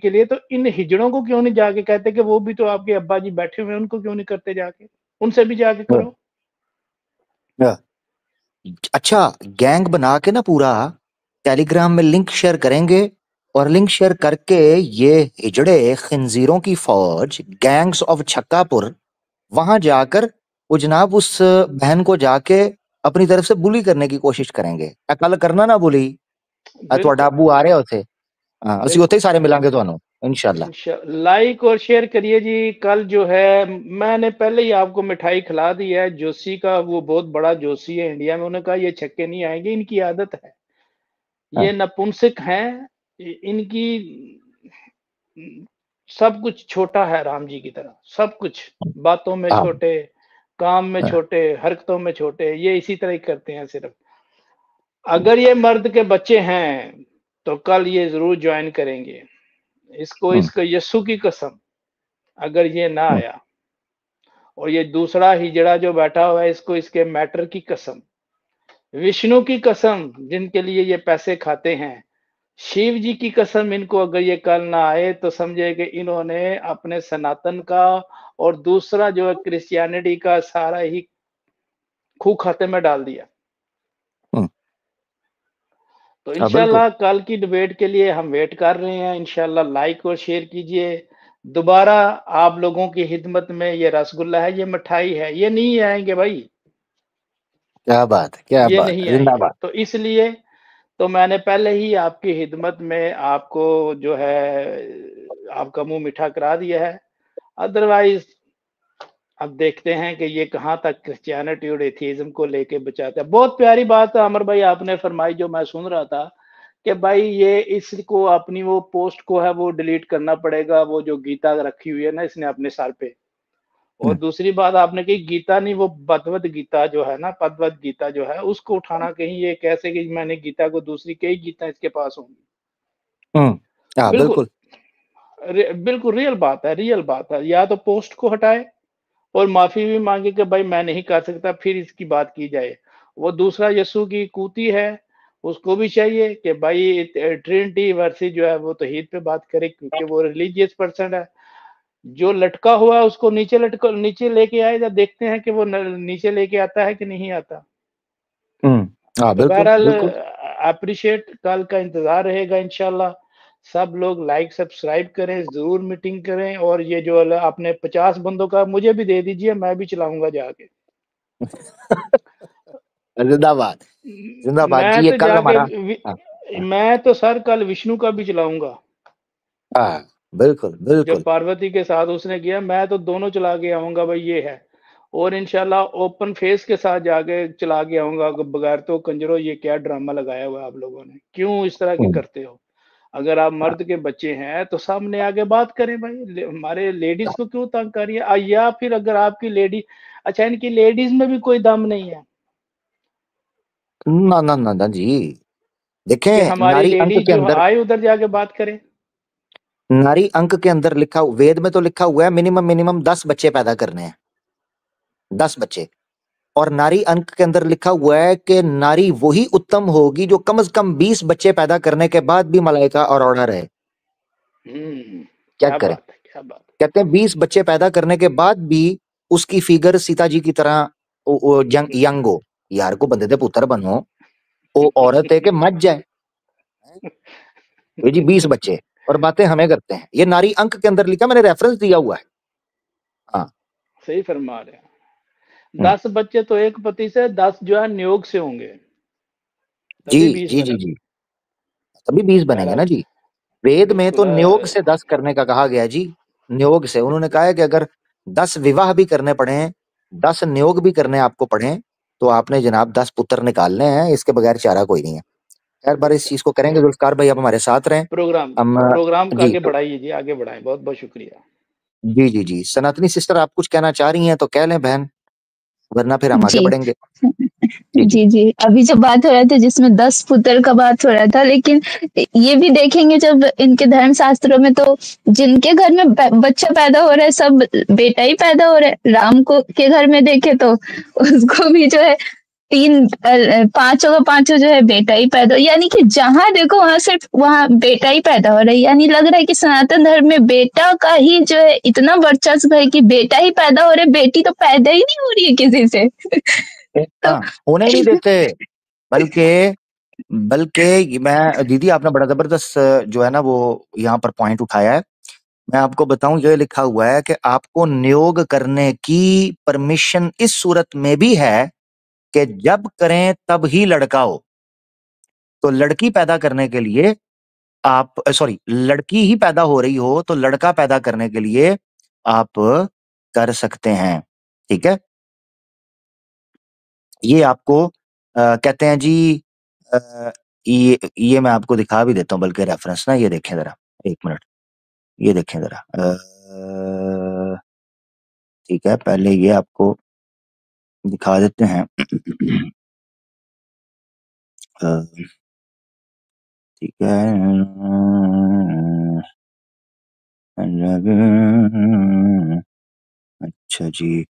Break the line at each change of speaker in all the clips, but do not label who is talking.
के लिए, तो इन हिजड़ों को क्यों नहीं जाके कहते कि वो भी तो आपके अब्बा जी बैठे हुए हैं, उनको क्यों नहीं करते जाके? उनसे भी जाके करो।
अच्छा, गैंग बना के ना पूरा टेलीग्राम में लिंक शेयर करेंगे, और लिंक शेयर करके ये हिजड़े खिंजीरों की फौज गैंग्स ऑफ छक्कापुर वहां जाकर वो जनाब उस बहन को जाके अपनी तरफ से बुली करने की कोशिश करेंगे। कल करना ना बुली, ਤੁਹਾਡਾ
बिल्कुल,
अबू आ रहे होते, हाँ ਅਸੀਂ ਉੱਥੇ
बिल्कुल।
ही सारे मिलांगे ਤੁਹਾਨੂੰ इंशाल्लाह।
लाइक और शेयर करिए जी। कल जो है मैंने पहले ही आपको मिठाई खिला दी है, जोशी का, वो बहुत बड़ा जोशी है इंडिया में, उन्होंने कहा ये छक्के नहीं आएंगे, इनकी आदत है,
हाँ,
ये नपुंसक हैं, इनकी सब कुछ छोटा है राम जी की तरह, सब कुछ बातों में
हाँ,
छोटे, काम में
हाँ,
छोटे, हरकतों में छोटे, ये इसी तरह ही करते हैं सिर्फ। अगर ये मर्द के बच्चे हैं तो कल ये जरूर ज्वाइन करेंगे इसको,
हम्म,
इसको यस्सु की कसम, अगर ये ना
हम्म,
आया। और ये दूसरा हिजड़ा जो बैठा हुआ है, इसको इसके मैटर की कसम, विष्णु की कसम जिनके लिए ये पैसे खाते हैं, शिव जी की कसम, इनको अगर ये कल ना आए तो समझे कि इन्होंने अपने सनातन का और दूसरा जो है क्रिश्चियनिटी का सारा ही खूह खाते में डाल दिया।
हम्म,
तो
हाँ बिल्कुल।
इंशाल्लाह कल की डिबेट के लिए हम वेट कर रहे हैं। इंशाल्लाह लाइक और शेयर कीजिए। दोबारा आप लोगों की खिदमत में ये रसगुल्ला है, ये मिठाई है, ये नहीं आएंगे भाई,
क्या बात है, क्या
ये
बात
नहीं
है,
आएंगे।
जिंदाबाद।
तो इसलिए तो मैंने पहले ही आपकी खिदमत में आपको जो है आपका मुंह मीठा करा दिया है। अदरवाइज अब देखते हैं कि ये कहाँ तक क्रिश्चियनिटी और एथिज्म को लेके बचाता है। बहुत प्यारी बात है अमर भाई आपने फरमाई, जो मैं सुन रहा था कि भाई ये इसको अपनी वो पोस्ट को है वो डिलीट करना पड़ेगा, वो जो गीता रखी हुई है ना इसने अपने सर पे। और
हम्म,
दूसरी बात आपने कही गीता नहीं, वो भगवत गीता जो है ना, पदवत गीता जो है उसको उठाना कहीं ये कैसे कि मैंने गीता को दूसरी कई गीता इसके पास होंगी।
हम्म, हाँ
बिल्कुल
बिल्कुल।
बिल्कुल रियल बात है, रियल बात है। या तो पोस्ट को हटाए और माफी भी मांगे कि भाई मैं नहीं कर सकता, फिर इसकी बात की जाए। वो दूसरा यस्सु की कूती है, उसको भी चाहिए कि भाई ट्रिनिटी वर्सी जो है वो तौहीद पे बात करे, क्योंकि वो रिलीजियस पर्सन है। जो लटका हुआ है उसको नीचे लटका नीचे लेके आए, जब देखते हैं कि वो नीचे लेके आता है कि नहीं आता।
हम्म, हाँ
तो
बिल्कुल
बहरहाल
बिल्कुल।
अप्रिशिएट, कल का इंतजार रहेगा इंशाल्लाह। सब लोग लाइक सब्सक्राइब करें, जरूर मीटिंग करें, और ये जो आपने 50 बंदों का मुझे भी दे दीजिए, मैं भी चलाऊंगा जाके।
जिंदाबाद, जिंदाबाद
मैं
जी। ये
तो
कल
जाके
हमारा, हाँ, हाँ,
मैं तो सर कल विष्णु का भी चलाऊंगा,
हाँ, बिल्कुल
जब
बिल्कुल।
पार्वती के साथ उसने किया, मैं तो दोनों चला के आऊंगा भाई, ये है। और इंशाल्लाह ओपन फेस के साथ जाके चला के आऊंगा, बगैर तो कंजरो ये क्या ड्रामा लगाया हुआ है आप लोगों ने, क्यों इस तरह के
हम्म,
करते हो? अगर आप
हाँ,
मर्द के बच्चे हैं तो सामने आगे बात करें भाई, हमारे लेडीज को क्यों तंग करिए? या फिर अगर आपकी लेडी, अच्छा इनकी लेडीज में भी कोई दम नहीं है
ना ना ना ना जी।
कि
देखें,
हमारी
नारी अंक
लेडीज
के
जो
अंदर,
आए उधर जाके बात करें?
नारी अंक के अंदर लिखा, वेद में तो लिखा हुआ है मिनिमम मिनिमम 10 बच्चे पैदा करने हैं, 10 बच्चे। और नारी अंक के अंदर लिखा हुआ है कि नारी वही उत्तम होगी जो कम से कम 20 बच्चे पैदा करने के बाद भी मलाइका और औड़ा रहे। क्या
क्या
करें?
बात है, क्या बात
कहते हैं 20 बच्चे पैदा करने के बाद भी उसकी फिगर सीता जी की तरह यंग
है।
यंग हो। यार को बंदे दे पुत्र बनो, वो औरत है कि मच जाए। ये जी 20 बच्चे, और बातें हमें करते हैं। ये नारी अंक के अंदर लिखा, मैंने रेफरेंस दिया हुआ है। हाँ।
सही फरमा रहे हैं।
हम्म,
10 बच्चे तो एक पति से, 10 जो है नियोग से होंगे,
जी
तभी 20
जी जी
बनेंगे।
जी, तभी 20 बनेंगे
बहरहाल
ना जी। वेद में तो
बिल्कुल
नियोग से 10 करने का कहा गया जी। नियोग से उन्होंने कहा है कि अगर 10 विवाह भी करने पड़े, 10 नियोग भी करने आपको पड़े, तो आपने जनाब 10 पुत्र निकालने हैं, इसके बगैर चारा कोई नहीं है। खैर बार इस
अच्छा,
चीज को करेंगे। जुल्फकार भाई आप हमारे साथ रहें।
प्रोग्राम
हम
प्रोग्राम को
जी
आगे
तो,
बढ़ाइए जी, आगे बढ़ाएं, बहुत बहुत शुक्रिया।
जी जी जी, सनातनी सिस्टर आप कुछ कहना चाह रही हैं तो कह लें बहन, वरना फिर हम आगे
जी।
बढ़ेंगे। जी जी।
जी, जी। अभी जो बात हो रहा था जिसमें 10 पुत्र का बात हो रहा था, लेकिन ये भी देखेंगे जब इनके धर्म शास्त्रों में तो जिनके घर में बच्चा पैदा हो रहा है सब बेटा ही पैदा हो रहा है। राम को के घर में देखे तो उसको भी जो है पांचों का पांचों जो है बेटा ही पैदा, यानी कि जहां देखो वहां सिर्फ वहां बेटा ही पैदा हो रहा है। यानी लग रहा है कि सनातन धर्म में बेटा का ही जो है इतना वर्चस्व है कि बेटा ही पैदा हो रहे, बेटी तो पैदा ही नहीं हो रही है किसी से। तो
हाँ, होने ही नहीं देते। बल्कि बल्कि मैं दीदी, आपने बड़ा जबरदस्त जो है ना वो यहाँ पर पॉइंट उठाया है। मैं आपको बताऊं, ये लिखा हुआ है कि आपको नियोग करने की परमिशन इस सूरत में भी है कि जब करें तब ही लड़का हो। तो लड़की पैदा करने के लिए आप, सॉरी, लड़की ही पैदा हो रही हो तो लड़का पैदा करने के लिए आप कर सकते हैं। ठीक है, ये आपको कहते हैं जी। अ, ये मैं आपको दिखा भी देता हूँ, बल्कि रेफरेंस ना, ये देखें जरा, एक मिनट, ये देखें जरा। ठीक है, पहले ये आपको दिखा देते हैं। अ, ठीक है। अच्छा जी।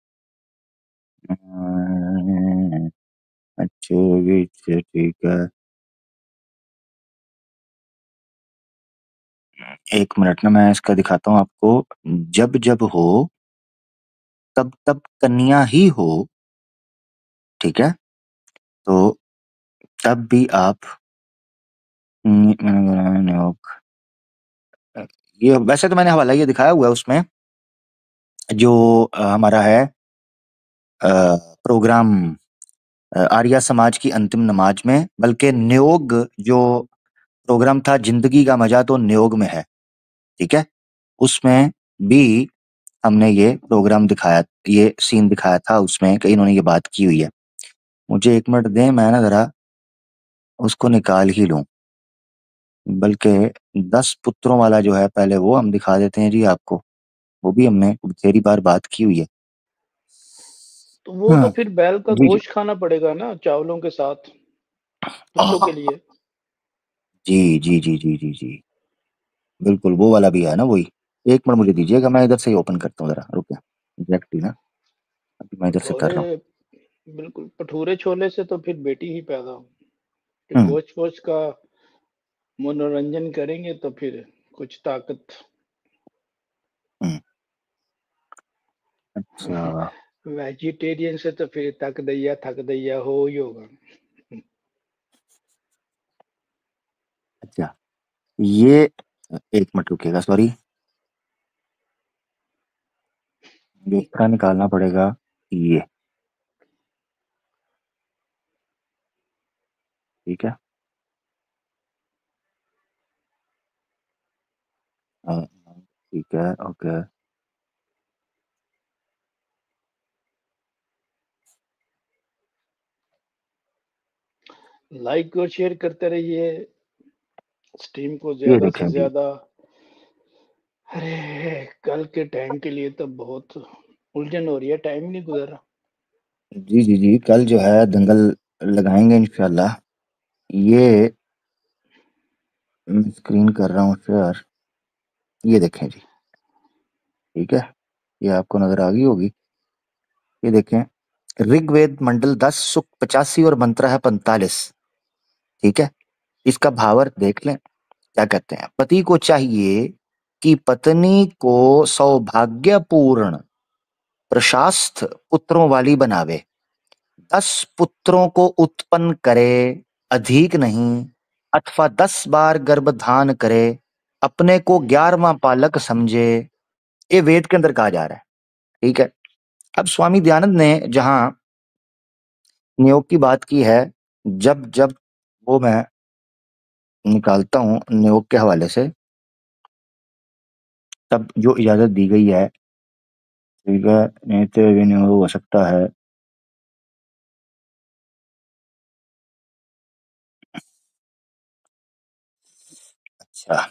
अच्छा जी, ठीक है। एक मिनट ना, मैं इसका दिखाता हूँ आपको। जब जब हो तब तब कन्या ही हो। ठीक है, तो तब भी आप ये, वैसे तो मैंने हवाला ये दिखाया हुआ है उसमें, जो हमारा है प्रोग्राम आर्या समाज की अंतिम नमाज में। बल्कि नियोग जो प्रोग्राम था, जिंदगी का मजा तो नियोग में है। ठीक है, उसमें भी हमने ये प्रोग्राम दिखाया, ये सीन दिखाया था उसमें कि इन्होंने ये बात की हुई है। मुझे एक मिनट दें, मैं ना जरा उसको निकाल ही लूं। बल्कि 10 पुत्रों वाला जो है, पहले वो हम दिखा देते हैं जी आपको। वो भी हमने बथेरी बार बात की हुई है।
तो वो तो
हाँ
फिर बैल का
जी जी
गोश्त खाना पड़ेगा ना चावलों के साथ, पुत्रों के लिए।
जी जी जी जी जी जी, बिल्कुल वो वाला भी है ना, वही। एक मिनट मुझे दीजिएगा, मैं इधर से ही ओपन करता हूँ जरा, रुकिए। एग्जैक्टली ना, अभी मैं इधर से कर
भटूरे,
रहा हूँ।
बिल्कुल भटूरे छोले से तो फिर बेटी ही पैदा हो। फिर
हम्म
गोश्त वोश्त का मनोरंजन करेंगे तो फिर कुछ ताकत।
हम्म, अच्छा
वेजिटेरियन से तो फिर थक दैया हो ही होगा।
अच्छा, ये एक मिनट रुकिएगा, सॉरी, दूसरा निकालना पड़ेगा ये। ठीक है, ठीक है, ओके।
लाइक और शेयर करते रहिए स्ट्रीम को
ये
ज्यादा से
देखें जी,
ज्यादा। अरे कल के टाइम के लिए तो बहुत उलझन हो रही है, टाइम नहीं गुजर रहा।
जी जी जी, कल जो है दंगल लगाएंगे इंशाल्लाह। ये मैं स्क्रीन कर रहा हूँ शेयर, ये देखें जी। ठीक है, ये आपको नजर आ गई होगी। ये देखें, ऋग्वेद मंडल 10 सुक्त 85 और मंत्र है 45। ठीक है, इसका भावार्थ देख लें। क्या कहते हैं? पति को चाहिए कि पत्नी को सौभाग्यपूर्ण प्रशास्त पुत्रों वाली बनावे, 10 पुत्रों को उत्पन्न करे, अधिक नहीं, अथवा 10 बार गर्भधान करे, अपने को 11वां पालक समझे। ये वेद के अंदर कहा जा रहा है। ठीक है, अब स्वामी दयानंद ने जहां नियोग की बात की है, जब जब वो मैं निकालता हूं नियोग के हवाले से, तब जो इजाजत दी गई है, ठीक है, नित्य विनियोग हो सकता है। अच्छा,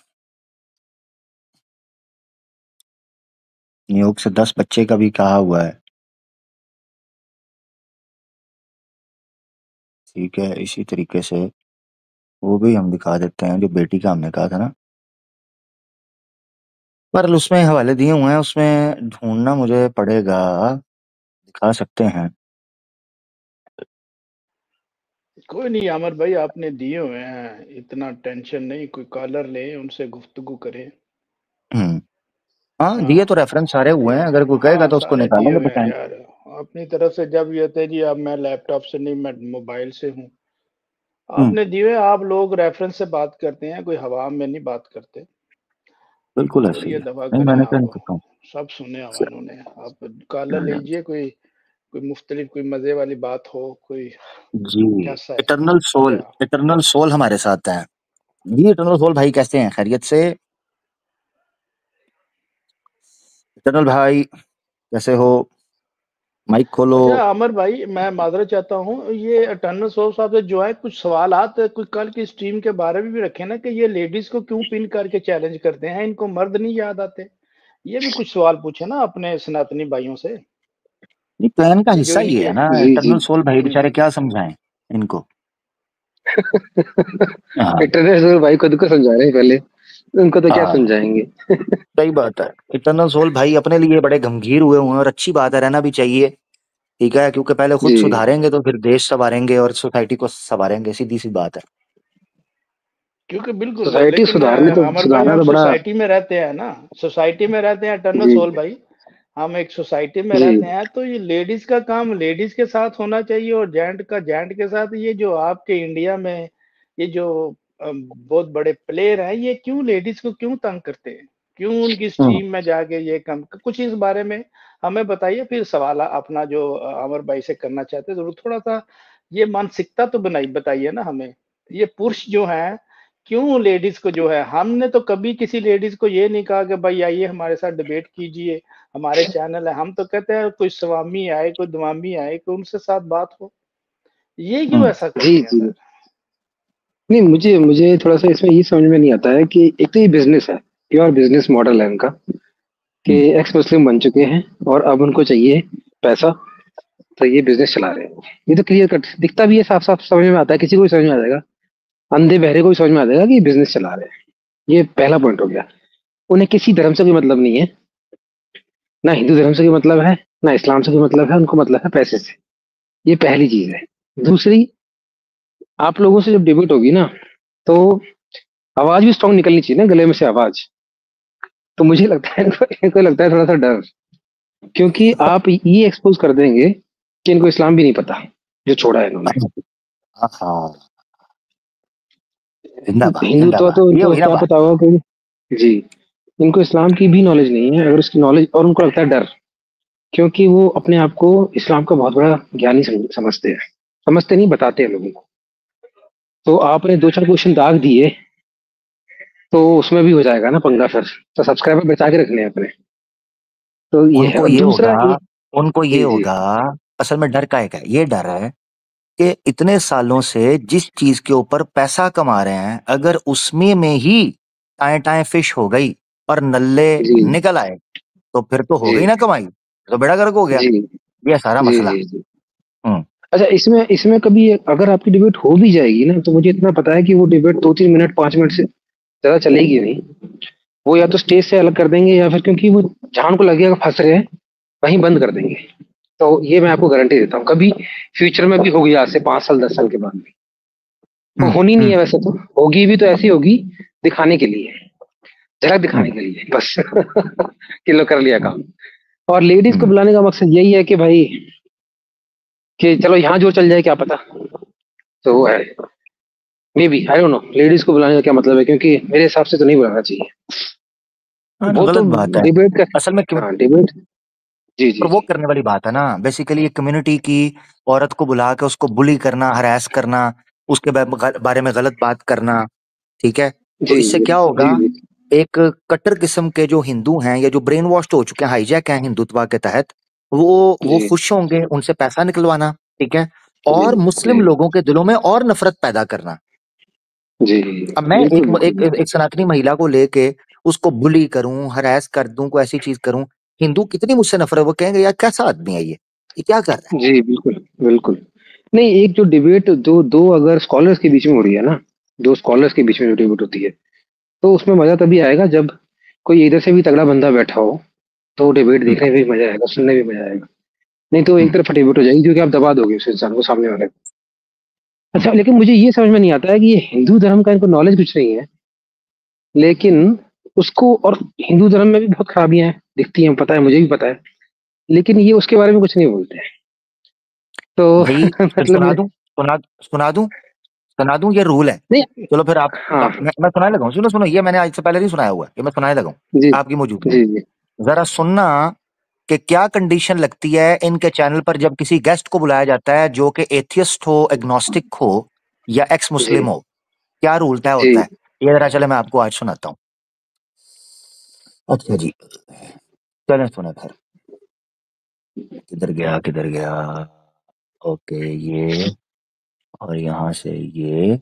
नियोग से 10 बच्चे का भी कहा हुआ है। ठीक है, इसी तरीके से वो भी हम दिखा देते हैं, जो बेटी का हमने कहा था ना। पर उसमें हवाले दिए हुए हैं, उसमें ढूंढना मुझे पड़ेगा। दिखा सकते हैं,
कोई नहीं आमिर भाई, आपने दिए हुए हैं, इतना टेंशन नहीं, कोई कॉलर ले उनसे गुफ्तगू करे।
हाँ, दिए
हाँ
तो रेफरेंस सारे हुए हैं, अगर कोई कहेगा
हाँ,
तो उसको
सारे दिए
निकालेंगे
हुए हैं
पहचान।
यार। अपनी तरफ से जब ये होता है जी, अब मैं लैपटॉप से नहीं, मैं मोबाइल से हूँ,
हम्म,
आपने दिए हुए, आप लोग रेफरेंस से बात करते हैं, कोई हवा में नहीं बात करते।
बिल्कुल ऐसे ही
छोड़िए,
है।
दवा
नहीं,
करें
मैंने कहा
आप,
नहीं करता हूँ।
सब सुने हवानों ने। आप कॉलर लीजिए, कोई कोई मुख्तलिफ, कोई मजे वाली बात हो, कोई
जी,
कैसा है, क्या?
इटरनल सोल हमारे साथ है। जी, इटरनल सोल भाई कैसे हैं, खैरियत से? इटरनल भाई कैसे हो? माइक खोलो।
अच्छा अमर भाई, मैं माजरत चाहता हूँ, ये अटर्नल सोल साहब से जो है कुछ सवालात कुछ कल की स्ट्रीम के बारे में भी रखे ना, कि ये लेडीज को क्यों पिन करके चैलेंज करते हैं, इनको मर्द नहीं याद आते? ये भी कुछ सवाल पूछे ना अपने सनातनी भाइयों से।
नहीं, प्लान का
ये जो
हिस्सा ही
इनके,
है ना,
जी जी।
इटरनल सोल भाई
जी
बेचारे
जी,
क्या समझाएं इनको। हाँ
इंटरनेशनल भाई खुद को समझा रहे हैं पहले, उनको तो क्या
हाँ,
समझाएंगे।
सही बात है। इटरनल सोल भाई अपने लिए बड़े गंभीर हुए हुए हैं, और अच्छी बात है, रहना भी चाहिए। ठीक है, क्योंकि पहले खुद
जी,
सुधारेंगे तो फिर देश संवारेंगे और सोसाइटी को संवारेंगे, सीधी सी बात है।
क्योंकि बिल्कुल,
सोसाइटी
लेकिन
सुधारनी तो
अमर भाई,
सुधारना
हम
तो बड़ा।
सोसाइटी में रहते हैं ना, सोसाइटी में रहते हैं अटर्नल
जी
सोल भाई, हम एक सोसाइटी में
जी
रहते हैं, तो ये लेडीज का काम लेडीज के साथ होना चाहिए, और जेंट का जेंट के साथ। ये जो आपके इंडिया में ये जो बहुत बड़े प्लेयर हैं, ये क्यों लेडीज को क्यों तंग करते हैं, क्यों उनकी
हम्म,
स्ट्रीम में जाके ये कम, कुछ इस बारे में हमें बताइए। फिर सवाल अपना जो अमर भाई से करना चाहते हैं, जरूर थोड़ा सा ये मानसिकता तो बनाई बताइए ना हमें। ये पुरुष जो है, क्यों लेडीज को जो है, हमने तो कभी किसी लेडीज को ये नहीं कहा कि भाई आइए हमारे साथ डिबेट कीजिए, हमारे चैनल है। हम तो कहते हैं कोई स्वामी आए, कोई द्वामी आए, कोई उनसे साथ बात हो। ये क्यों
हम्म,
ऐसा
जी
करते हैं
जी।
सर?
नहीं, मुझे मुझे थोड़ा सा इसमें ये समझ में नहीं आता है कि एक तो ये बिजनेस है, प्योर बिजनेस मॉडल है इनका, कि
हम्म,
एक्स मुस्लिम बन चुके हैं और अब उनको चाहिए पैसा, तो ये बिजनेस चला रहे हैं। ये तो क्लियर कट दिखता भी है, साफ साफ समझ में आता है, किसी को भी समझ में आ जाएगा, अंधे बहरे को भी समझ में आ जाएगा कि ये बिजनेस चला रहे हैं। ये पहला पॉइंट हो गया। उन्हें किसी धर्म से कोई मतलब नहीं है, ना हिंदू धर्म से कोई मतलब है, ना इस्लाम से कोई मतलब है, उनको मतलब है पैसे से। ये पहली चीज है। दूसरी, आप लोगों से जब डिबेट होगी ना, तो आवाज भी स्ट्रांग निकलनी चाहिए ना, गले में से आवाज। तो मुझे लगता है इनको लगता है थोड़ा सा डर, क्योंकि आप ये एक्सपोज कर देंगे कि इनको इस्लाम भी नहीं पता जो छोड़ा है इन्होंने।
हाँ, जिंदाबाद
हिंदुत्व
जिंदाबाद,
तो
ये
इनको
वही ना
क्या
बात।
पता होगा कि जी, इनको इस्लाम की भी नॉलेज नहीं है, अगर उसकी नॉलेज, और उनको लगता है डर, क्योंकि वो अपने आप को इस्लाम का बहुत बड़ा ज्ञानी समझते हैं। समझते नहीं, बताते हैं लोगों को। तो आपने दो चार क्वेश्चन दाग दिए, तो उसमें भी हो जाएगा ना पंगा फिर। तो सब्सक्राइबर बचा के रखने हैं अपने। तो ये है।
उनको
और
ये
दूसरा
होगा उनको ये
जी जी
होगा, असल में डर का एक है, ये डर है कि इतने सालों से जिस चीज के ऊपर पैसा कमा रहे हैं, अगर उसमें में ही टाए टाए फिश हो गई और नल्ले
जी
निकल आए, तो फिर तो हो
जी
गई ना कमाई, तो बेड़ा गर्क हो गया।
जी
ये है सारा
जी
मसला।
जी जी।
हम्म,
अच्छा, इसमें इसमें कभी अगर आपकी डिबेट हो भी जाएगी ना, तो मुझे इतना पता है कि वो डिबेट 2-3 मिनट 5 मिनट से ज्यादा चलेगी नहीं। वो या तो स्टेज से अलग कर देंगे, या फिर क्योंकि वो जहां उनको लगेगा फंस रहे हैं वहीं बंद कर देंगे। तो ये मैं आपको गारंटी देता हूँ, कभी फ्यूचर में भी होगी, आज से 5 साल 10 साल के बाद भी। वो
हम्म,
होनी नहीं है
हम्म,
वैसे तो, होगी भी तो ऐसी होगी, दिखाने के लिए, झलक दिखाने
हम्म,
के लिए बस कि लो कर लिया काम। और लेडीज को
हम्म।
बुलाने का मकसद यही है कि भाई, कि चलो यहाँ जो चल जाए क्या पता। तो वो है, maybe I don't know ladies को बुलाने का क्या मतलब है, क्योंकि मेरे हिसाब से तो नहीं बुलाना चाहिए।
हाँ ना,
वो तो
गलत बात है।
डिबेट का,
असल में
हाँ डिबेट, जी जी
प्रोवोक
जी
करने वाली बात है ना, बेसिकली एक कम्युनिटी की औरत को बुला के उसको बुली करना, हरास करना, उसके बारे में गलत बात करना। ठीक है, तो
जी
इससे
जी
क्या
जी
होगा,
जी
एक कट्टर किस्म के जो हिंदू हैं या जो ब्रेन वॉश हो चुके हैं, हाईजैक हैं हिंदुत्व के तहत, वो
जी
खुश होंगे उनसे पैसा निकलवाना। ठीक है,
जी
और
जी
मुस्लिम लोगों के दिलों में और नफरत पैदा करना।
जी,
अब मैं
बिल्कुल बिल्कुल।
एक सनातनी महिला को लेके उसको बुली करूं, हरास कर दूं, कोई ऐसी चीज करूं, हिंदू कितनी मुझसे नफरत, वो कहेंगे यार कैसा आदमी है ये क्या कर रहा है।
जी बिल्कुल बिल्कुल। नहीं, एक जो डिबेट दो दो अगर स्कॉलर्स के बीच में हो रही है ना, दो स्कॉलर्स के बीच में जो डिबेट होती है, तो उसमें मजा तभी आएगा जब कोई इधर से भी तगड़ा बंदा बैठा हो, तो डिबेट
हम्म,
देखने में भी मजा आएगा, सुनने में भी मजा आएगा। नहीं तो एक
हम्म,
तरफ डिबेट हो जाएगी, क्योंकि आप दबा दोगे उस इंसान को, सामने वाले को। अच्छा, लेकिन मुझे ये समझ में नहीं आता है कि ये हिंदू धर्म का इनको नॉलेज कुछ नहीं है, लेकिन उसको, और हिंदू धर्म में भी बहुत खराबियां हैं दिखती हैं, पता है, मुझे भी पता है, लेकिन ये उसके बारे में कुछ नहीं बोलते हैं। तो
भाई फिर
मतलब ये
सुना दूं सुना दूं, ये रूल है।
नहीं।
चलो फिर आप
हाँ।
मैं सुनाने लगा हूँ, सुनो सुनो, ये मैंने आज से पहले नहीं सुनाया हुआ है, ये मैं सुनाने लगा हूँ
जी
आपकी मौजूदगी में।
जी जी
जरा सुनना कि क्या कंडीशन लगती है इनके चैनल पर जब किसी गेस्ट को बुलाया जाता है जो कि एथियस्ट हो, एग्नोस्टिक हो या एक्स
जी
मुस्लिम हो, क्या रूल तय
जी।
होता है। ये जरा चले मैं आपको आज सुनाता हूँ। अच्छा जी, चलें सुने फिर। किधर गया, ओके, ये और यहाँ से ये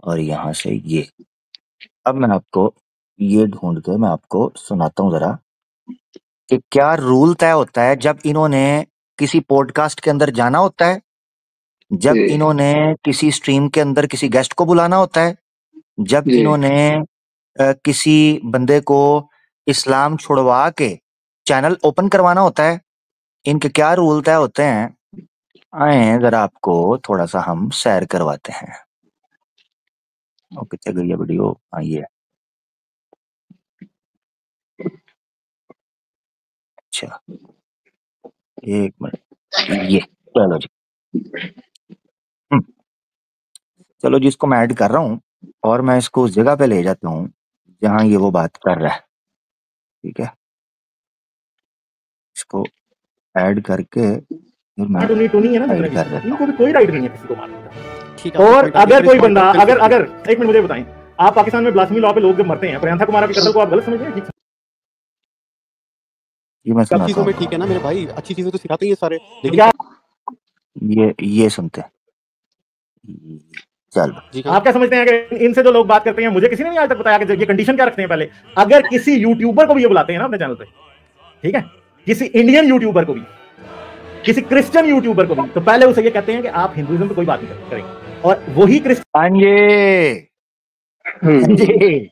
और यहाँ से ये। अब मैं आपको ये ढूंढ के मैं आपको सुनाता हूँ जरा कि क्या रूल तय होता है जब इन्होंने किसी पॉडकास्ट के अंदर जाना होता है, जब
जी
इन्होंने किसी स्ट्रीम के अंदर किसी गेस्ट को बुलाना होता है, जब
जी।
इन्होंने किसी बंदे को इस्लाम छुड़वा के चैनल ओपन करवाना होता है, इनके क्या रूल तय होते हैं। आए जरा आपको थोड़ा सा हम सैर करवाते हैं। ओ कितने गई है वीडियो, हाँ ये है। अच्छा एक मिनट, ये चलो जी। हम्म, चलो जी, इसको मैं ऐड कर रहा हूँ और मैं इसको उस जगह पे ले जाता हूँ जहाँ ये वो बात कर रहा है। ठीक है, इसको ऐड करके फिर मैं
टूनी है ना जितने
ऐड
भी,
कर देता हूँ।
इनको भी कोई राइट नहीं है किसी को मारने का।
ठीक है,
और
आपने point आ
अगर
दिया,
कोई
इस point
बंदा,
पर फिर
अगर अगर एक मिनट मुझे बताएं, आप पाकिस्तान में ब्लास्फेमी लॉ पे लोग जब मरते हैं, प्रियंका कुमार के कत्ल को आप गलत समझते हैं? ठीक
ये मैं
सब
सुनाता
चीजों
हूँ
में
आपको,
ठीक है ना मेरे भाई, अच्छी चीजें तो सिखाते ही हैं सारे, लेकिन
क्या
ये सुनते हैं। चलो
जी
आप क्या समझते हैं कि इनसे जो लोग बात करते हैं, मुझे किसी ने नहीं आज तक बताया कि ये कंडीशन क्या रखते हैं। पहले अगर किसी यूट्यूबर को भी ये बुलाते हैं ना अपने चैनल पे, ठीक है, किसी इंडियन यूट्यूबर को भी, किसी क्रिश्चियन यूट्यूबर को भी, तो पहले उसे ये कहते हैं कि आप हिंदुइज्म पे कोई बात नहीं करेंगे, और वही क्रिश्चियन
हाँ जी,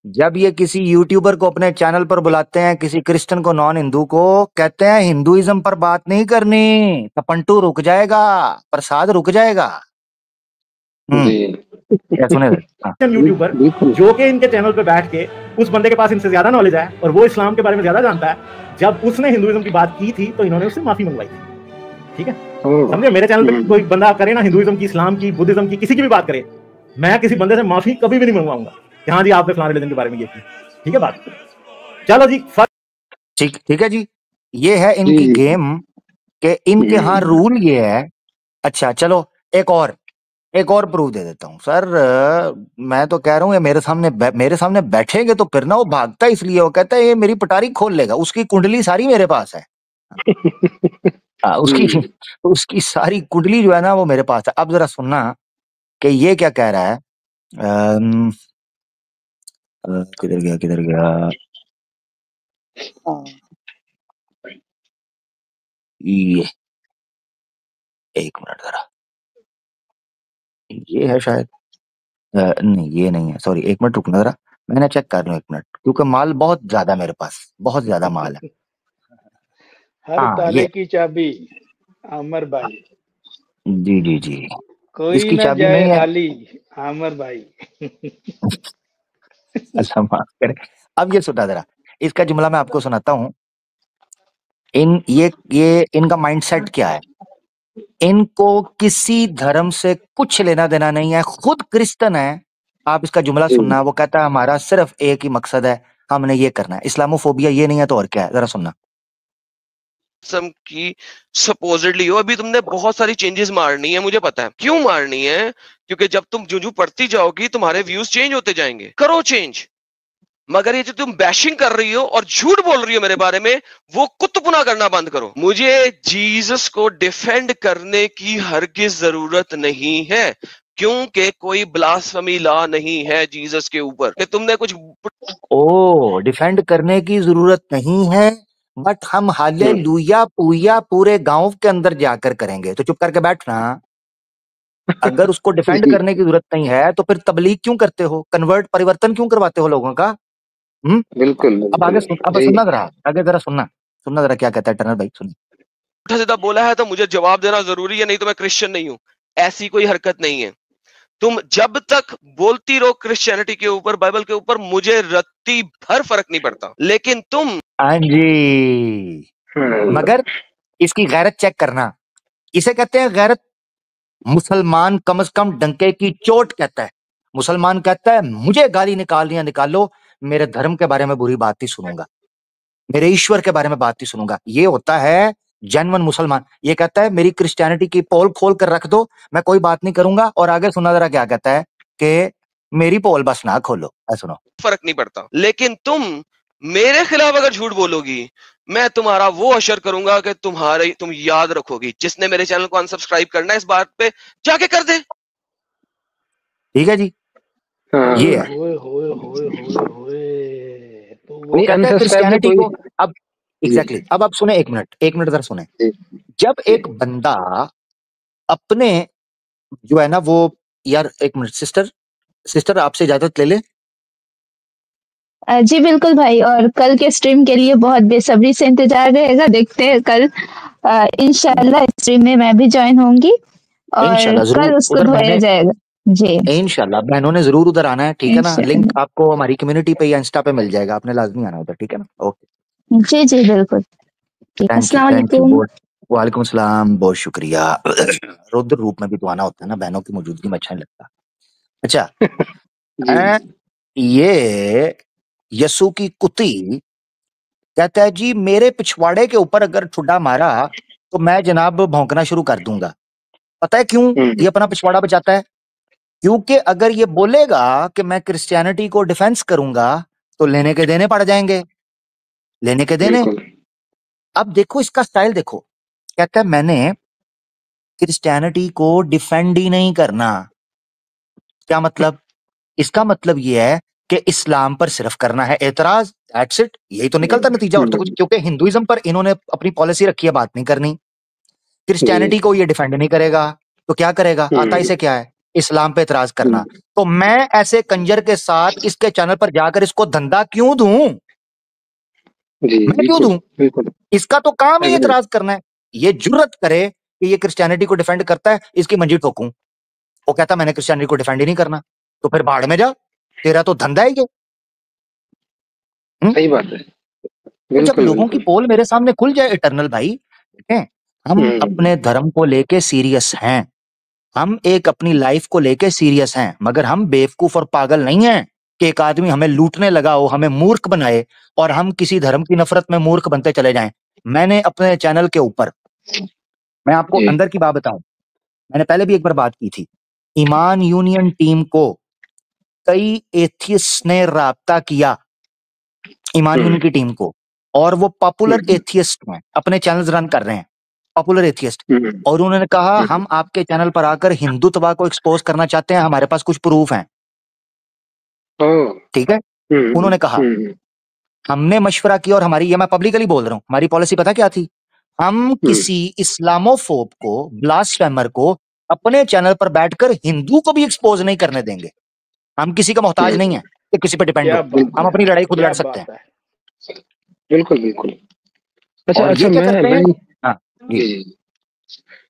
जब ये किसी यूट्यूबर को अपने चैनल पर बुलाते हैं, किसी क्रिश्चियन को, नॉन हिंदू को, कहते हैं हिंदुइज्म पर बात नहीं करनी, तपंटू रुक जाएगा, प्रसाद रुक जाएगा।
जी।
क्या सुने हाँ।
यूट्यूबर
बिल्कुल।
जो कि इनके चैनल पे बैठ के, उस बंदे के पास इनसे ज्यादा नॉलेज है और वो इस्लाम के बारे में ज्यादा जानता है, जब उसने हिंदुइज्म की बात की थी तो इन्होंने उससे माफी मंगवाई थी। ठीक है, समझे? मेरे चैनल पे कोई बंदा करे ना हिंदुइज्म की, इस्लाम की, बुद्धिज्म की, किसी की भी बात करे, मैं किसी बंदे से माफी कभी भी नहीं मंगवाऊंगा कि हाँ जी आपने फलाने रिलीजन के बारे में ये की। ठीक है बात? चलो जी,
ठीक है जी, ये है
जी
इनकी
जी।
गेम के इनके यहाँ रूल ये है। अच्छा चलो एक और प्रूफ दे देता हूँ सर। मैं तो कह रहा हूँ ये मेरे सामने बैठेंगे तो फिर ना वो भागता इसलिए, वो कहता है ये मेरी पटारी खोल लेगा, उसकी कुंडली सारी मेरे पास है। हाँ, उसकी सारी कुंडली जो है ना वो मेरे पास है। अब जरा सुनना कि ये क्या कह रहा है। अम, किधर गया, हाँ, ये एक मिनट जरा, ये है शायद, नहीं ये नहीं है, सॉरी, एक मिनट रुकना जरा, मैंने चेक कर लूं एक मिनट, क्योंकि माल बहुत ज्यादा मेरे पास, बहुत ज्यादा माल है।
हर
हाँ
ताले
ये,
की चाबी आमर भाई,
जी जी जी,
कोई
इसकी
न
चाबी
जाए
नहीं है।
खाली आमर भाई।
अल्लाह माफ करे। अब ये सुना जरा, इसका जुमला मैं आपको सुनाता हूँ। ये इनका माइंडसेट क्या है। इनको किसी धर्म से कुछ लेना देना नहीं है, खुद क्रिश्चियन है। आप इसका जुमला सुनना, वो कहता है हमारा सिर्फ एक ही मकसद है, हमने ये करना है। इस्लामोफोबिया ये नहीं है तो और क्या है, जरा सुनना।
की सपोजिटली हो, अभी तुमने बहुत सारी चेंजेस मारनी है, मुझे पता है क्यों मारनी है, क्योंकि जब तुम जो पढ़ती जाओगी तुम्हारे व्यूज चेंज होते जाएंगे, करो चेंज। मगर ये जो तुम बैशिंग कर रही हो और झूठ बोल रही हो मेरे बारे में, वो कुत्तपुना करना बंद करो। मुझे जीसस को डिफेंड करने की हरगिज जरूरत नहीं है, क्योंकि कोई ब्लास्फेमी लॉ नहीं है जीसस के ऊपर कि तुमने कुछ।
ओ, डिफेंड करने की जरूरत नहीं है, बट हम हालेलुया पूया पूरे गांव के अंदर जाकर करेंगे। तो चुप करके बैठना। अगर उसको डिफेंड
जी।
करने की जरूरत नहीं है तो फिर तबलीग क्यों करते हो, कन्वर्ट परिवर्तन क्यों करवाते हो लोगों का।
बिल्कुल
अब आगे
बिल्कुल
अब
सही।
सुनना जरा, आगे जरा सुनना जरा क्या कहता है टनर भाई, सुनिए।
उल्टा सीधा बोला है तो मुझे जवाब देना जरूरी है, नहीं तो मैं क्रिश्चियन नहीं हूं। ऐसी कोई हरकत नहीं है। तुम जब तक बोलती रहो क्रिश्चियनिटी के ऊपर, बाइबल के ऊपर, मुझे रत्ती भर फर्क नहीं पड़ता, लेकिन तुम
हाँ जी, मगर इसकी गैरत चेक करना, इसे कहते हैं गैरत। मुसलमान कम से कम डंके की चोट कहता है। मुसलमान कहता है मुझे गाली निकालो, मेरे धर्म के बारे में बुरी बात ही सुनूंगा, मेरे ईश्वर के बारे में बात ही सुनूंगा। ये होता है जेन्युइन मुसलमान। ये कहता है मेरी क्रिश्चियनिटी की पोल खोल कर रख दो, मैं कोई बात नहीं करूंगा। और आगे सुना जरा क्या कहता है कि मेरी पोल बस ना खोलो। सुनो,
फर्क नहीं पड़ता, लेकिन तुम मेरे खिलाफ अगर झूठ बोलोगी, मैं तुम्हारा वो अशर करूंगा कि तुम याद रखोगी। जिसने मेरे चैनल को अनसब्सक्राइब करना है इस बात पे जाके कर दे।
ठीक है जी, ये है।
तो
वो कहता है क्रिश्चियनिटी को, अब एग्जैक्टली अब आप सुने, एक मिनट जरा सुने। जब एक बंदा अपने जो है ना वो, यार एक मिनट सिस्टर आपसे इजाजत ले ले।
जी बिल्कुल भाई, और कल के स्ट्रीम के लिए बहुत बेसब्री से इंतजार रहेगा। देखते हैं कल इंशाल्लाह स्ट्रीम में मैं भी ज्वाइन होंगी और कल उसको धोया जाएगा जी।
इंशाल्लाह बहनों ने जरूर उधर आना है, ठीक है ना। लिंक आपको हमारी कम्युनिटी पे या इंस्टा पे मिल जाएगा, आपने लाजमी आना उधर, ठीक है ना। ओके
जी जी बिल्कुल, अस्सलाम वालेकुम।
वालेकुम सलाम, बहुत शुक्रिया। रुद्र रूप में भी तो आना होता है ना, बहनों की मौजूदगी में अच्छा नहीं लगता। अच्छा ये यसु की कुत्ती कहता है जी मेरे पिछवाड़े के ऊपर अगर ठुड्डा मारा तो मैं जनाब भौंकना शुरू कर दूंगा। पता है क्यों ये अपना पिछवाड़ा बचाता है? क्योंकि अगर ये बोलेगा कि मैं क्रिश्चियनिटी को डिफेंस करूंगा तो लेने के देने पड़ जाएंगे, लेने के देने। अब देखो इसका स्टाइल देखो, कहता है मैंने क्रिश्चियनिटी को डिफेंड ही नहीं करना। क्या मतलब? इसका मतलब ये है कि इस्लाम पर सिर्फ करना है एतराज, दैट्स इट। यही तो निकलता नतीजा, और तो कुछ। क्योंकि हिंदुइज्म पर इन्होंने अपनी पॉलिसी रखी है बात नहीं करनी, क्रिश्चियनिटी को ये डिफेंड नहीं करेगा तो क्या करेगा? आता इसे क्या है? इस्लाम पे एतराज करना। तो मैं ऐसे कंजर के साथ इसके चैनल पर जाकर इसको धंधा क्यों दूं? मैं क्यों दूं? इसका तो काम ही एतराज करना है। ये जुर्रत करे कि ये क्रिश्चियनिटी को डिफेंड करता है, इसकी मंजी ठोकूं। वो कहता मैंने क्रिश्चियनिटी को डिफेंड ही नहीं करना, तो फिर भाड़ में जा, तेरा तो धंधा है ये।
सही बात है।
तो जब लोगों की पोल मेरे सामने खुल जाए इटर्नल भाई, हम अपने धर्म को लेके सीरियस हैं, हम एक अपनी लाइफ को लेके सीरियस हैं, मगर हम बेवकूफ और पागल नहीं हैं कि एक आदमी हमें लूटने लगा हो, हमें मूर्ख बनाए और हम किसी धर्म की नफरत में मूर्ख बनते चले जाएं। मैंने अपने चैनल के ऊपर, मैं आपको अंदर की बात बताऊं, मैंने पहले भी एक बार बात की थी, ईमान यूनियन टीम को कई एथियस्ट ने राब्ता किया, ईमान यूनियन की टीम को, और वो पॉपुलर एथियस्ट हैं, अपने चैनल्स रन कर रहे हैं, पॉपुलर एथियस्ट, और उन्होंने कहा हम आपके चैनल पर आकर हिंदुत्व को एक्सपोज करना चाहते हैं, हमारे पास कुछ प्रूफ हैं। ठीक है, उन्होंने कहा, हमने मशवरा किया, और हमारी, ये मैं पब्लिकली बोल रहा हूं, हमारी पॉलिसी पता क्या थी? हम किसी इस्लामोफोब को, ब्लास्फेमर को अपने चैनल पर बैठकर हिंदू को भी एक्सपोज नहीं करने देंगे। हम किसी का मोहताज नहीं है कि किसी पे डिपेंड हो, हम अपनी लड़ाई खुद लड़ सकते हैं।
बिल्कुल बिल्कुल। अच्छा
अच्छा,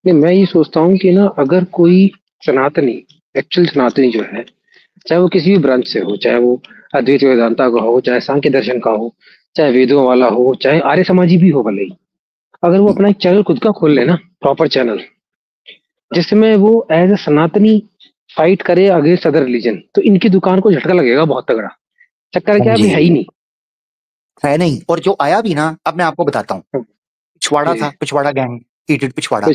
मैं ये सोचता हूँ कि ना, अगर कोई सनातनी, एक्चुअल सनातनी जो है, चाहे वो किसी भी ब्रांच से हो, चाहे वो अद्वैत वेदांता का हो, चाहे सांख्य दर्शन का हो, चाहे वेदों वाला हो, चाहे आर्य समाजी भी हो भले ही, अगर वो अपना एक चैनल खुद का खोल ले ना, प्रॉपर चैनल, जिसमें वो एज ए सनातनी फाइट करे अगेंस्ट अदर रिलीजन, तो इनकी दुकान को झटका लगेगा बहुत तगड़ा। चक्कर क्या है ही नहीं,
है नहीं। और जो आया भी ना, अब मैं आपको बताता हूँ, पिछवाड़ा था, पिछवाड़ा गैंग, ईटिड पिछवाड़ा,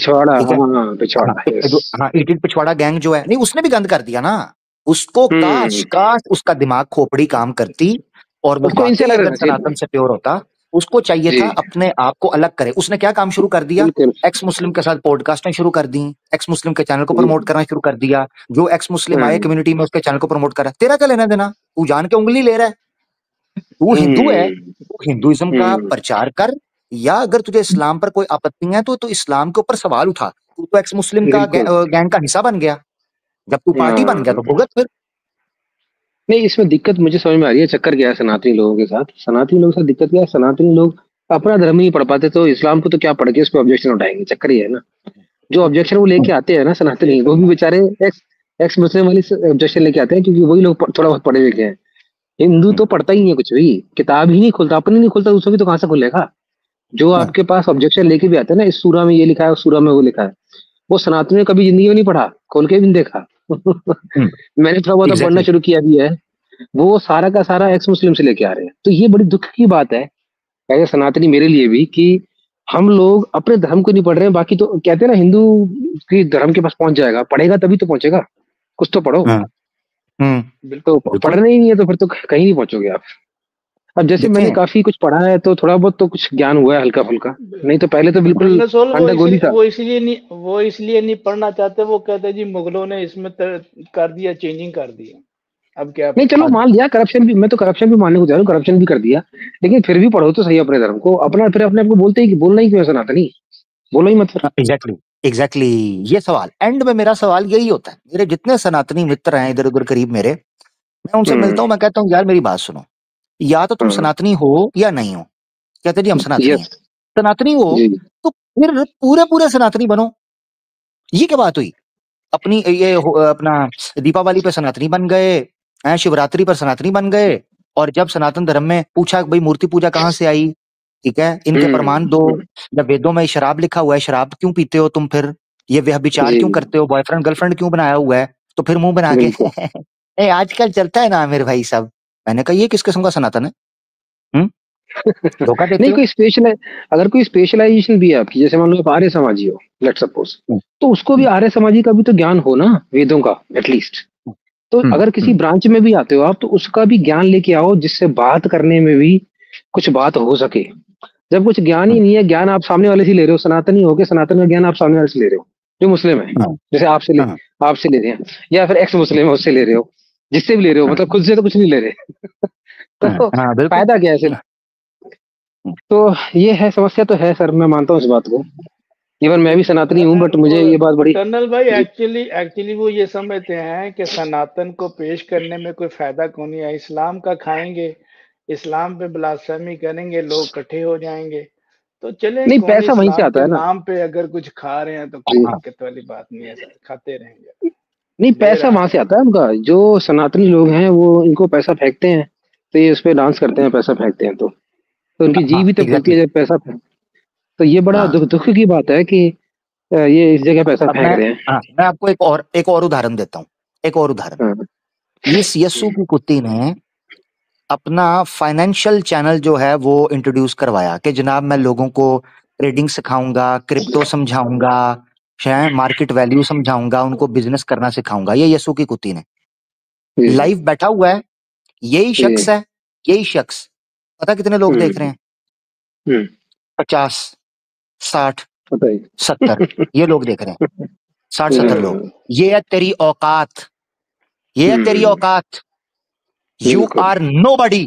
हाँ ईटिड पिछवाड़ा गैंग जो है, नहीं उसने भी गंद कर दिया ना उसको। काश उसका दिमाग खोपड़ी काम करती और वो अगर सनातन से प्योर होता। उसको चाहिए था अपने आप को अलग करे। उसने क्या काम शुरू कर दिया? एक्स मुस्लिम के साथ पॉडकास्टें शुरू कर दी, एक्स मुस्लिम के चैनल को प्रमोट करना शुरू कर दिया। जो एक्स मुस्लिम आए कम्युनिटी में उसके चैनल को प्रमोट करा। तेरा क्या लेना देना? तू जान के उंगली ले रहा है, तू हिंदू है, तू हिंदुइज्म का प्रचार कर, या अगर तुझे इस्लाम पर कोई आपत्ति है तो इस्लाम के ऊपर सवाल उठा। तू तो एक्स मुस्लिम का गैंग का हिस्सा बन गया, जब तू पार्टी बन गया तो भुगत फिर।
नहीं, इसमें दिक्कत मुझे समझ में आ रही है। चक्कर क्या है सनातनी लोगों के साथ, सनातनी लोगों के साथ दिक्कत क्या है, सनातनी लोग अपना धर्म नहीं पढ़ पाते तो इस्लाम को तो क्या पढ़ के उस पर ऑब्जेक्शन उठाएंगे। चक्कर ये है ना, जो ऑब्जेक्शन वो लेके आते हैं ना सनातनी, वो भी बेचारे एक्स मुस्लिम वाली ऑब्जेक्शन लेके आते हैं, क्योंकि वही लोग थोड़ा बहुत पढ़े लिखे हैं। हिंदू तो पढ़ता ही नहीं है कुछ भी, किताब ही नहीं खोलता, अपनी नहीं खोलता, दूसरों की तो कहाँ से खोलेगा। जो आपके पास ऑब्जेक्शन लेके भी आते हैं ना, इस सूरा में ये लिखा है, उस सूरा में वो लिखा है, वो सनातन ने कभी जिंदगी में नहीं पढ़ा, खोल के भी नहीं देखा। मैंने थोड़ा बहुत पढ़ना शुरू किया भी है, वो सारा का सारा एक्स मुस्लिम से लेके आ रहे हैं। तो ये बड़ी दुख की बात है ऐसे सनातनी मेरे लिए भी, कि हम लोग अपने धर्म को नहीं पढ़ रहे हैं। बाकी तो कहते हैं ना, हिंदू की धर्म के पास पहुंच जाएगा, पढ़ेगा तभी तो पहुंचेगा, कुछ तो पढ़ो। तो पढ़ना ही नहीं है तो फिर तो कहीं नहीं पहुंचोगे आप। अब जैसे मैंने काफी कुछ पढ़ा है तो थोड़ा बहुत तो कुछ ज्ञान हुआ है हल्का फुल्का, नहीं तो पहले तो बिल्कुल अंडा गोली था।
वो इसलिए नहीं पढ़ना चाहते, वो कहते जी मुगलों ने इसमें कर दिया, चेंजिंग कर दिया। अब क्या
नहीं, चलो मान लिया करप्शन भी, मैं तो करप्शन भी मानने को जा रहा हूँ, करप्शन भी कर दिया, लेकिन फिर भी पढ़ो तो सही अपने धर्म को अपना। फिर अपने आप को बोलते ही बोलना ही क्यों सनातनी, बोलो ही मत।
एग्जैक्टली ये सवाल एंड में मेरा सवाल यही होता है। मेरे जितने सनातनी मित्र हैं इधर उधर करीब मेरे, मैं उनसे मिलता हूँ, मैं कहता हूँ यार मेरी बात सुनो, या तो तुम सनातनी हो या नहीं हो। कहते जी हम सनातनी हैं। सनातनी हो तो फिर पूरे पूरे सनातनी बनो। ये क्या बात हुई? अपनी ये अपना दीपावली पे सनातनी बन गए, शिवरात्रि पर सनातनी बन गए, और जब सनातन धर्म में पूछा भाई मूर्ति पूजा कहाँ से आई, ठीक है, इनके प्रमाण दो। जब वेदों में शराब लिखा हुआ है, शराब क्यों पीते हो तुम? फिर ये व्यभिचार क्यों करते हो? बॉयफ्रेंड गर्लफ्रेंड क्यों बनाया हुआ है? तो फिर मुंह बना के आजकल चलता है ना मेरे भाई साहब। मैंने कहा ये किस किस्म का सनातन है? धोखा देते
नहीं, कोई स्पेशल है, अगर कोई स्पेशलाइजेशन भी है आपकी, जैसे मान लो आप आर्य समाजी हो, लेट सपोज, तो उसको भी आर्य समाजी का भी तो ज्ञान हो ना, वेदों का एटलीस्ट। तो अगर किसी ब्रांच में भी आते हो आप, तो उसका भी ज्ञान लेके आओ, जिससे बात करने में भी कुछ बात हो सके। जब कुछ ज्ञान ही नहीं है, ज्ञान आप सामने वाले से ले रहे हो, सनातनी होके सनातन का ज्ञान आप सामने वाले से ले रहे हो, जो मुस्लिम है, जैसे आपसे ले रहे हैं, या फिर एक्स मुस्लिम है उससे ले रहे हो, जिससे भी ले रहे हो, मतलब खुद से तो कुछ नहीं ले रहे। तो फायदा क्या है फिर? तो ये है, समस्या तो है सर, मैं मानता हूँ इस बात को। इवन मैं भी सनातनी हूँ, बट मुझे ये बात बड़ी
कर्नल भाई एक्चुअली वो ये समझते हैं कि सनातन को पेश करने में कोई फायदा कौन है। इस्लाम का खाएंगे, इस्लाम पे ब्लास्फेमी करेंगे, लोग इकट्ठे हो जाएंगे, तो चले
नहीं, पैसा वहीं से आता है ना,
नाम पे अगर कुछ खा रहे हैं तो कोई दिक्कत वाली बात नहीं है सर, खाते रहेंगे।
नहीं, पैसा वहां से आता है उनका, जो सनातनी लोग हैं वो इनको पैसा फेंकते हैं, तो ये उस पर डांस करते हैं, पैसा फेंकते हैं, तो उनकी जी भी तो खुलती है जब पैसा फेंक। तो ये बड़ा दुख की बात है कि ये इस जगह पैसा फेंक रहे हैं।
मैं आपको एक और उदाहरण देता हूँ, एक और उदाहरण। इस यस्सु की कुत्ती ने अपना फाइनेंशियल चैनल जो है वो इंट्रोड्यूस करवाया कि जनाब मैं लोगों को ट्रेडिंग सिखाऊंगा, क्रिप्टो समझाऊंगा, मार्केट वैल्यू समझाऊंगा, उनको बिजनेस करना सिखाऊंगा। ये यस्सु की कुत्ती ने लाइव बैठा हुआ है, यही शख्स पता कितने लोग देख रहे हैं? 50, 60, 70 ये लोग देख रहे हैं, 60-70 लोग। ये है तेरी औकात, ये है तेरी औकात। You are nobody.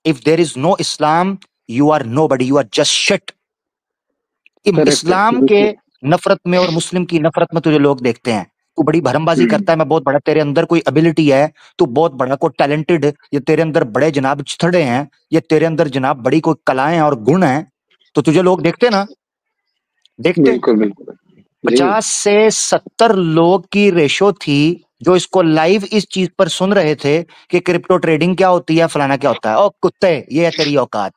If there is no Islam, you are nobody. You are just shit. इस्लाम के नफरत में और मुस्लिम की नफरत में तुझे लोग देखते हैं, तू बड़ी भरमबाजी करता है, मैं बहुत बड़ा, तेरे अंदर कोई एबिलिटी है, तू बहुत बड़ा कोई टैलेंटेड, ये तेरे अंदर बड़े जनाब छड़े हैं, ये तेरे अंदर जनाब बड़ी कोई कलाएं और गुण हैं, तो तुझे लोग देखते ना, देखते। 50 से 70 लोग की रेशो थी जो इसको लाइव इस चीज पर सुन रहे थे कि क्रिप्टो ट्रेडिंग क्या होती है, फलाना क्या होता है। ओ कुत्ते, ये है तेरी औकात।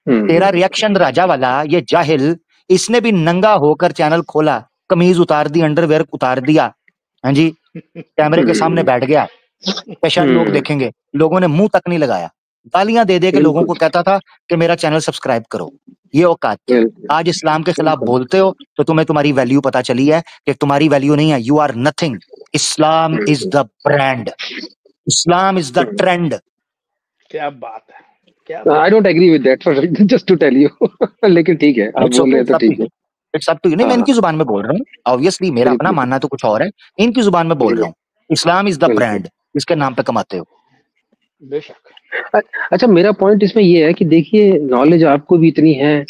तेरा रिएक्शन राजा वाला, ये जाहिल, इसने भी नंगा होकर चैनल खोला, कमीज उतार दी, अंडरवेयर उतार दिया, हाँ जी, कैमरे के सामने बैठ गया, कैसा लोग देखेंगे। लोगों ने मुंह तक नहीं लगाया, गालियां दे दे के लोगों को कहता था कि मेरा चैनल सब्सक्राइब करो। ये औकात। आज इस्लाम के खिलाफ बोलते हो तो तुम्हें तुम्हारी वैल्यू पता चली है कि तुम्हारी वैल्यू नहीं है। You are nothing. Islam is the brand, Islam is the trend.
क्या बात है, क्या
I don't agree with that, just to tell you. लेकिन ठीक है, आप बोल रहे हैं तो ठीक है।
It's up to you. नहीं, मैं इनकी जुबान में बोल रहा हूँ, ऑब्वियसली मेरा अपना मानना तो कुछ और है, इनकी जुबान में बोल रहा हूँ। इस्लाम इज द ब्रांड, इसके नाम पे कमाते हो।
बेशक।
अच्छा, मेरा पॉइंट इसमें ये है कि देखिए, नॉलेज आपको भी इतनी है,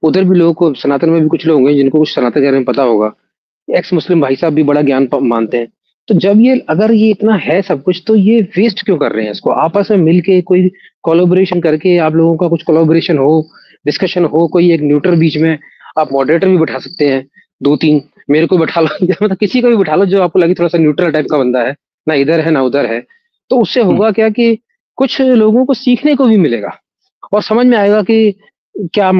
उधर भी लोगों को, सनातन में भी कुछ लोग होंगे जिनको कुछ सनातन के बारे में पता होगा, एक्स मुस्लिम भाई साहब भी बड़ा ज्ञान मानते हैं। तो जब ये, अगर ये इतना है सब कुछ, तो ये वेस्ट क्यों कर रहे हैं? इसको आपस में मिलके कोई कोलैबोरेशन करके, आप लोगों का कुछ कोलैबोरेशन हो, डिस्कशन हो, कोई एक न्यूट्रल बीच में आप मॉडरेटर भी बैठा सकते हैं, 2-3 मेरे को बैठा लो मतलब किसी को भी बैठा लो जो आपको लगे थोड़ा सा न्यूट्रल टाइप का बंदा है, ना इधर है ना उधर है, तो उससे होगा क्या कि कुछ लोगों को सीखने को भी मिलेगा और समझ में आएगा कि क्या